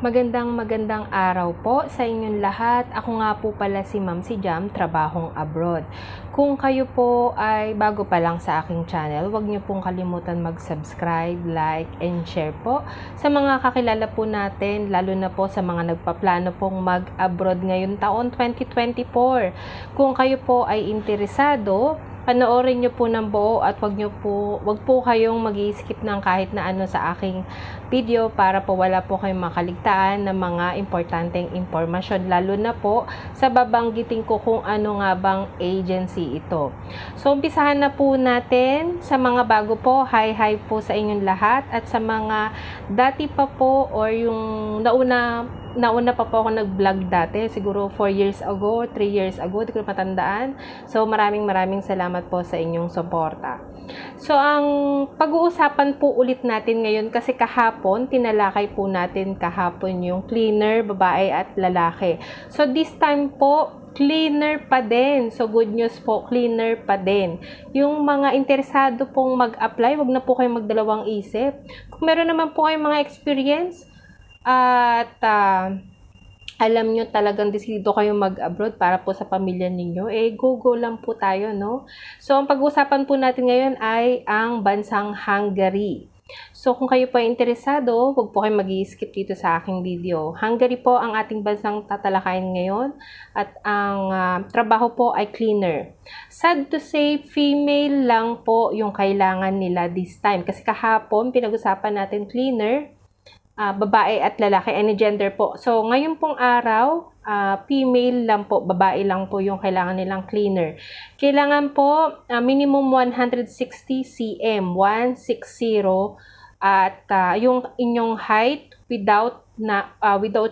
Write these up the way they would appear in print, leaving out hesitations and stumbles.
Magandang araw po sa inyong lahat. Ako nga po pala si Ma'am si Jam, trabahong abroad. Kung kayo po ay bago pa lang sa aking channel, huwag niyo pong kalimutan mag-subscribe, like, and share po sa mga kakilala po natin, lalo na po sa mga nagpaplano pong mag-abroad ngayon taon 2024. Kung kayo po ay interesado, panoorin nyo po ng buo at wag po kayong mag-i-skip ng kahit na ano sa aking video para po wala po kayong makaligtaan ng mga importanteng impormasyon, lalo na po sa babanggitin ko kung ano nga bang agency ito. So, umpisahan na po natin. Sa mga bago po, hi po sa inyong lahat, at sa mga dati pa po or yung nauna pa po ako nag-vlog dati, siguro 4 years ago, 3 years ago, di ko matandaan. So, maraming salamat po sa inyong suporta. So, ang pag-uusapan po ulit natin ngayon, kasi kahapon, tinalakay po natin kahapon yung cleaner, babae at lalaki. So, this time po, cleaner pa din. So, good news po, cleaner pa din. Yung mga interesado pong mag-apply, wag na po kayong magdalawang isip. Kung meron naman po kayong mga experience, at alam nyo talagang desidido kayong mag-abroad para po sa pamilya ninyo, go lang po tayo, no? So, ang pag-uusapan po natin ngayon ay ang bansang Hungary. So, kung kayo po ay interesado, huwag po kayong mag-i-skip dito sa aking video. Hungary po ang ating bansang tatalakayin ngayon, at ang trabaho po ay cleaner. Sad to say, female lang po yung kailangan nila this time. Kasi kahapon, pinag-usapan natin cleaner, babae at lalaki, any gender po. So, ngayon pong araw, female lang po, babae lang po yung kailangan nilang cleaner. Kailangan po minimum 160 cm, 160, at yung inyong height without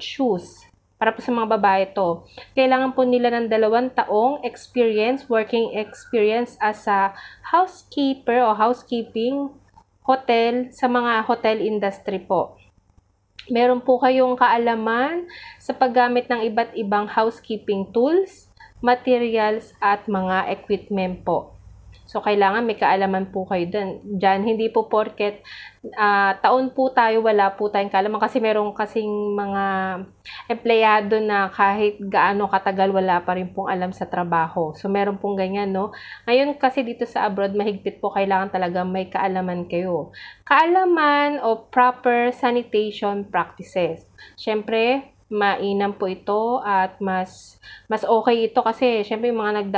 shoes. Para po sa mga babae to. Kailangan po nila ng 2 taong experience, working experience as a housekeeper o housekeeping hotel, sa mga hotel industry po. Meron po kayong kaalaman sa paggamit ng iba't ibang housekeeping tools, materials, at mga equipment po. So, kailangan may kaalaman po kayo dyan. Hindi po porket taon po tayo, wala po tayong kaalaman. Kasi meron kasing mga empleyado na kahit gaano katagal, wala pa rin pong alam sa trabaho. So, meron pong ganyan, no? Ngayon kasi dito sa abroad, mahigpit po, kailangan talaga may kaalaman kayo. Kaalaman o proper sanitation practices. Siyempre, mainam po ito at mas okay ito kasi siyempre yung mga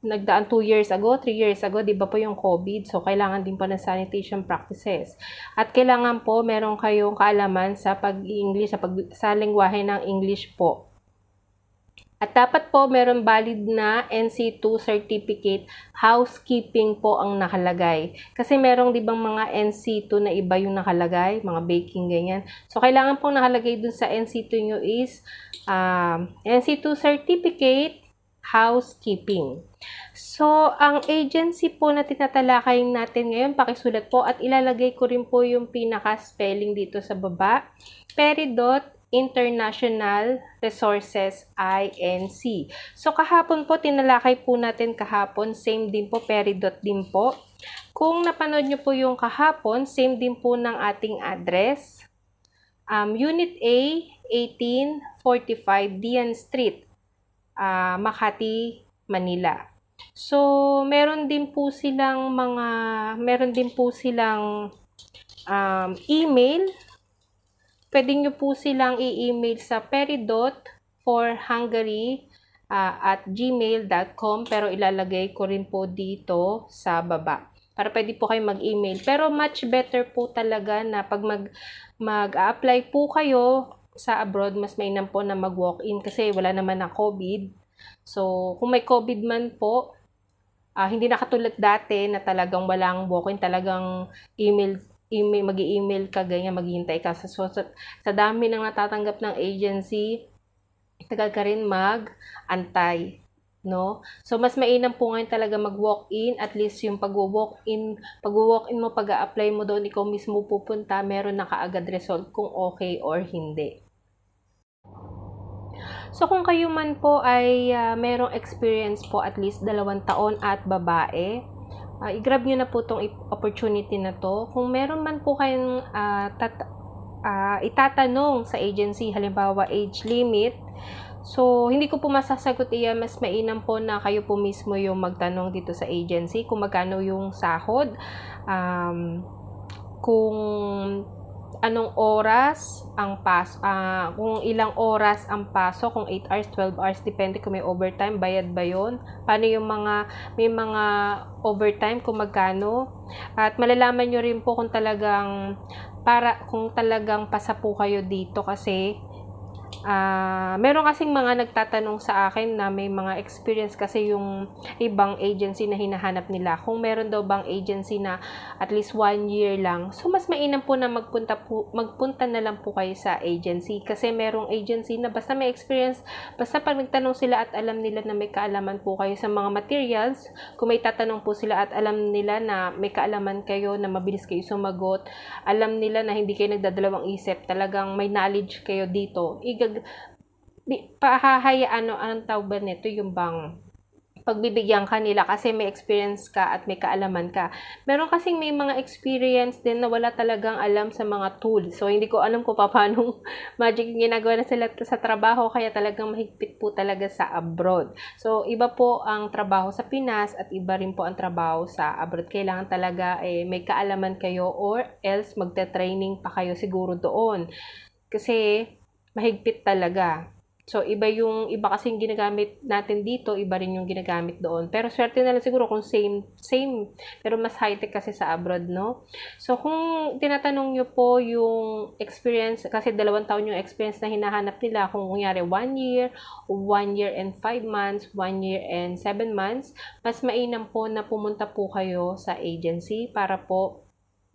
nagdaan 2 years ago, 3 years ago, di ba po yung COVID? So, kailangan din po ng sanitation practices. At kailangan po meron kayong kaalaman sa pag-English, sa lengguwahe ng English po. At dapat po meron valid na NC2 certificate, housekeeping po ang nakalagay. Kasi merong di bang mga NC2 na iba yung nakalagay, mga baking, ganyan. So, kailangan pong nakalagay dun sa NC2 nyo is NC2 certificate, housekeeping. So, ang agency po na tinatalakay natin ngayon, pakisulat po at ilalagay ko rin po yung pinaka-spelling dito sa baba. Peridot International Resources Inc. So, kahapon po, tinalakay po natin kahapon, same din po, Peridot din po. Kung napanood nyo po yung kahapon, same din po ng ating address. Unit A, 1845 Dian Street, Makati, Manila. So, meron din po silang email. Pwede nyo po silang i-email sa peridot4hungary@gmail.com, pero ilalagay ko rin po dito sa baba para pwede po kayo mag-email. Pero much better po talaga na pag mag-apply po kayo sa abroad, mas mainam po na mag-walk-in kasi wala naman na COVID. So, kung may COVID man po, hindi na katulad dati na talagang walang walk-in, talagang mag-i-email ka, ganyan, maghihintay ka. Sa dami ng natatanggap ng agency, tagal ka rin mag-antay, no? So, mas mainam po ngayon talaga mag-walk-in. At least yung pag-walk-in mo, pag-a-apply mo doon, ikaw mismo pupunta, meron na kaagad result kung okay or hindi. So, kung kayo man po ay merong experience po at least 2 taon at babae, i-grab nyo na po itong opportunity na to. Kung meron man po kayong itatanong sa agency, halimbawa age limit. So, hindi ko po masasagot iyan, mas mainam po na kayo po mismo yung magtanong dito sa agency kung magkano yung sahod, kung anong oras ang kung ilang oras ang pasok, kung 8 hours, 12 hours, depende kung may overtime, bayad ba yun? Paano yung may mga overtime, kung magkano? At malalaman nyo rin po kung talagang pasa po kayo dito kasi meron kasing mga nagtatanong sa akin na may mga experience kasi yung ibang agency na hinahanap nila. Kung meron daw bang agency na at least 1 year lang. So, mas mainam po na magpunta na lang po kayo sa agency. Kasi merong agency na basta may experience, basta pag nagtanong sila at alam nila na may kaalaman po kayo sa mga materials, kung may tatanong po sila at alam nila na may kaalaman kayo, na mabilis kayo sumagot, alam nila na hindi kayo nagdadalawang isip, talagang may knowledge kayo dito, anong tawag ba nito, yung bang pagbibigyan ka nila kasi may experience ka at may kaalaman ka. Meron kasing may mga experience din na wala talagang alam sa mga tools. So, hindi ko alam kung paano magic ginagawa na sila sa trabaho, kaya talagang mahigpit po talaga sa abroad. So, iba po ang trabaho sa Pinas at iba rin po ang trabaho sa abroad. Kailangan talaga may kaalaman kayo or else magte-training pa kayo siguro doon. Kasi mahigpit talaga. So, iba kasing ginagamit natin dito, iba rin yung ginagamit doon. Pero swerte na lang siguro kung same, pero mas high-tech kasi sa abroad, no? So, kung tinatanong nyo po yung experience, kasi 2 taon yung experience na hinahanap nila, kung kunyari 1 year, 1 year and 5 months, 1 year and 7 months, mas mainam po na pumunta po kayo sa agency para po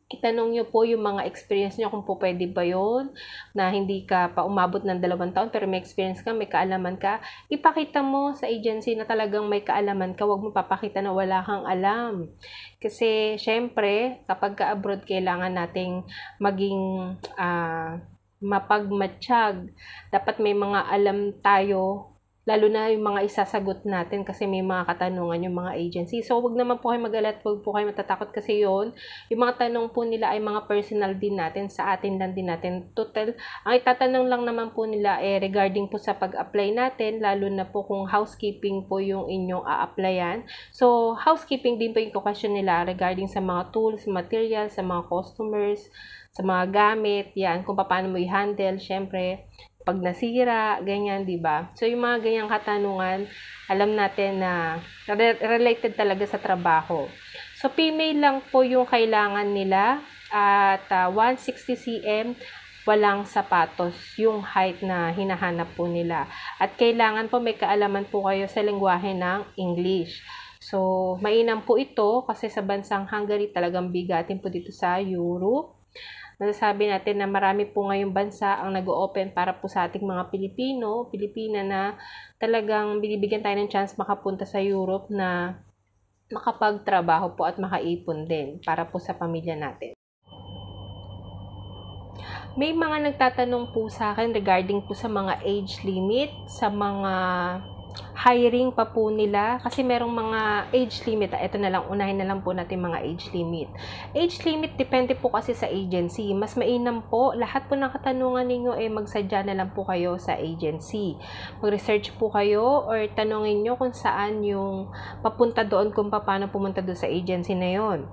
itanong nyo po yung mga experience nyo kung po pwede ba yun, na hindi ka pa umabot ng 2 taon pero may experience ka, may kaalaman ka. Ipakita mo sa agency na talagang may kaalaman ka, huwag mo papakita na wala kang alam. Kasi syempre, kapag ka-abroad, kailangan nating maging mapagmatsyag. Dapat may mga alam tayo, lalo na yung mga isasagot natin kasi may mga katanungan yung mga agency. So, wag naman po kayo mag-alala, wag po kayo matatakot kasi yung mga tanong po nila ay mga personal din natin, sa atin lang din natin. Total, ang itatanong lang naman po nila regarding po sa pag-apply natin, lalo na po kung housekeeping po yung inyong a-applyan. So, housekeeping din po yung question nila regarding sa mga tools, materials, sa mga customers, sa mga gamit, yan, kung paano mo i-handle, syempre, pag nasira, ganyan, di ba? So, yung mga ganyang katanungan, alam natin na related talaga sa trabaho. So, female lang po yung kailangan nila at 160 cm, walang sapatos, yung height na hinahanap po nila. At kailangan po may kaalaman po kayo sa lengguwahe ng English. So, mainam po ito kasi sa bansang Hungary talagang bigatin po dito sa Europe. Masasabi natin na marami po ngayong bansa ang nag-o-open para po sa ating mga Pilipina na talagang binibigyan tayo ng chance makapunta sa Europe na makapagtrabaho po at makaipon din para po sa pamilya natin. May mga nagtatanong po sa akin regarding po sa mga age limit, sa mga hiring pa po nila kasi merong mga age limit. Ito na lang, unahin na lang po natin mga age limit. Age limit depende po kasi sa agency. Mas mainam po, lahat po ng katanungan ninyo magsadya na lang po kayo sa agency. Mag-research po kayo or tanungin nyo kung saan yung papunta doon, kung paano pumunta doon sa agency na yon.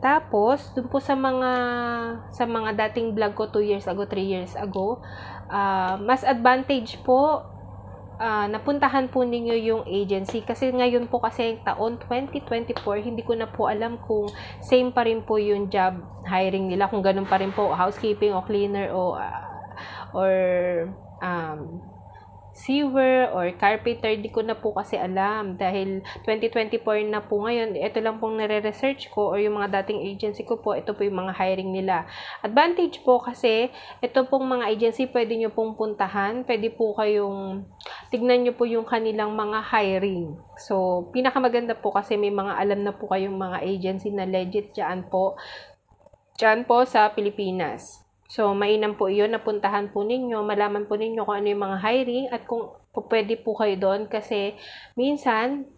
Tapos, dun po sa mga dating vlog ko 2 years ago, 3 years ago, mas advantage po napuntahan po ninyo yung agency kasi ngayon po kasi taon 2024, hindi ko na po alam kung same pa rin po yung job hiring nila, kung ganun pa rin po housekeeping o cleaner or sewer or carpenter, di ko na po kasi alam dahil 2024 na po ngayon. Ito lang pong nare-research ko or yung mga dating agency ko po, ito po yung mga hiring nila. Advantage po kasi ito pong mga agency pwede nyo pong puntahan, pwede po kayong tignan nyo po yung kanilang mga hiring. So, pinakamaganda po kasi may mga alam na po kayong mga agency na legit dyan po sa Pilipinas. So, mainam po iyon, napuntahan po ninyo, malaman po ninyo kung ano yung mga hiring at kung pwede po kayo doon kasi minsan,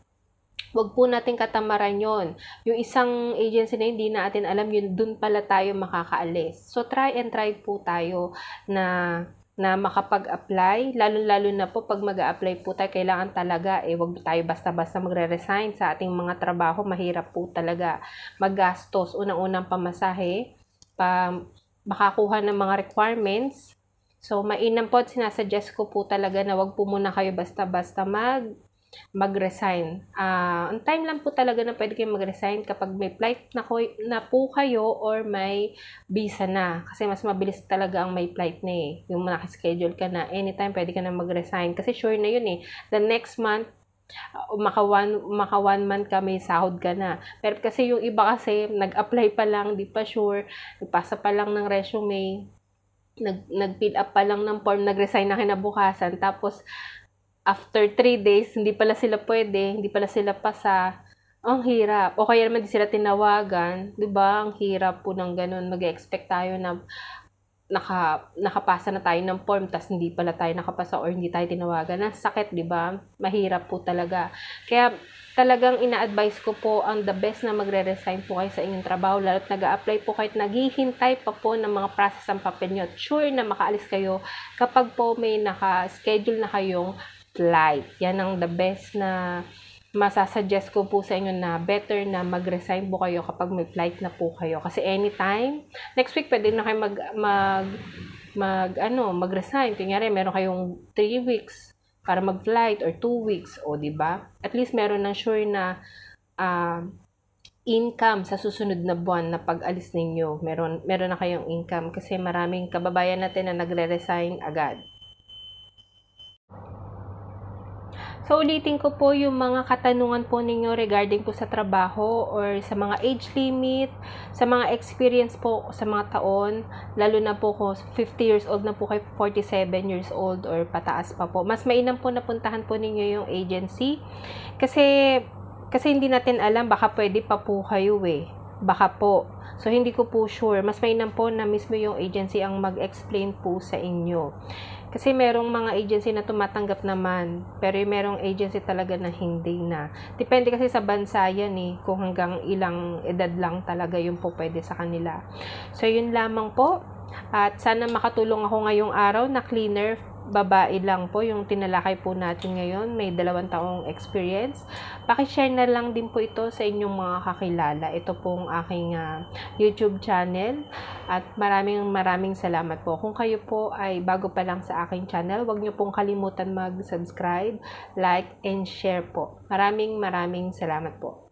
wag po natin katamaran yon. Yung isang agency na hindi natin alam yun, dun pala tayo makakaalis. So, try po tayo na makapag-apply, lalo-lalo na po pag mag-a-apply po tayo, kailangan talaga, wag tayo basta-basta magre-resign sa ating mga trabaho, mahirap po talaga maggastos, unang-unang pamasahe, makakuha ng mga requirements. So, mainam po at sinasuggest ko po talaga na wag po muna kayo basta-basta mag-resign. Ang time lang po talaga na pwede kayo mag-resign kapag may flight na po kayo or may visa na. Kasi mas mabilis talaga ang may flight na Yung nakaschedule ka na, anytime pwede ka na mag-resign. Kasi sure na yun The next month, maka one month ka, may sahod ka na. Pero kasi yung iba kasi, nag-apply pa lang, di pa sure, nagpasa pa lang ng resume, nag-fill up pa lang ng form, nag-resign na kinabukasan, tapos after 3 days, hindi pala sila pwede, hindi pala sila pasa. Ang hirap. O kaya naman di sila tinawagan. Diba? Ang hirap po ng ganun. Mag-expect tayo na nakapasa na tayo ng form, tas hindi pala tayo nakapasa or hindi tayo tinawagan. Ang sakit, diba? Mahirap po talaga. Kaya talagang ina-advise ko po ang the best na magre-resign po kayo sa inyong trabaho, lalo't nag-a-apply po kahit naghihintay pa po ng mga process ang papel nyo. Sure na makaalis kayo kapag po may naka-schedule na kayong flight. Yan ang the best na masasuggest ko po sa inyo, na better na mag-resign po kayo kapag may flight na po kayo. Kasi anytime, next week pwede na kayo mag-resign. Kunyari, meron kayong 3 weeks para mag-flight or 2 weeks. O, diba? At least meron ng sure na income sa susunod na buwan na pag-alis ninyo. Meron na kayong income kasi maraming kababayan natin na nagre-resign agad. So, ulitin ko po yung mga katanungan po ninyo regarding po sa trabaho or sa mga age limit, sa mga experience po sa mga taon, lalo na po kung 50 years old na po kayo, 47 years old or pataas pa po. Mas mainam po na puntahan po ninyo yung agency kasi hindi natin alam, baka pwede pa po kayo Baka po. So, hindi ko po sure. Mas mainam po na mismo yung agency ang mag-explain po sa inyo. Kasi merong mga agency na tumatanggap naman, pero merong agency talaga na hindi na. Depende kasi sa bansa yan kung hanggang ilang edad lang talaga yung po pwede sa kanila. So, yun lamang po. At sana makatulong ako ngayong araw na cleaner. Babae lang po yung tinalakay po natin ngayon. May 2 taong experience. Pakishare na lang din po ito sa inyong mga kakilala. Ito pong aking YouTube channel. At maraming salamat po. Kung kayo po ay bago pa lang sa aking channel, huwag niyo pong kalimutan mag-subscribe, like, and share po. Maraming salamat po.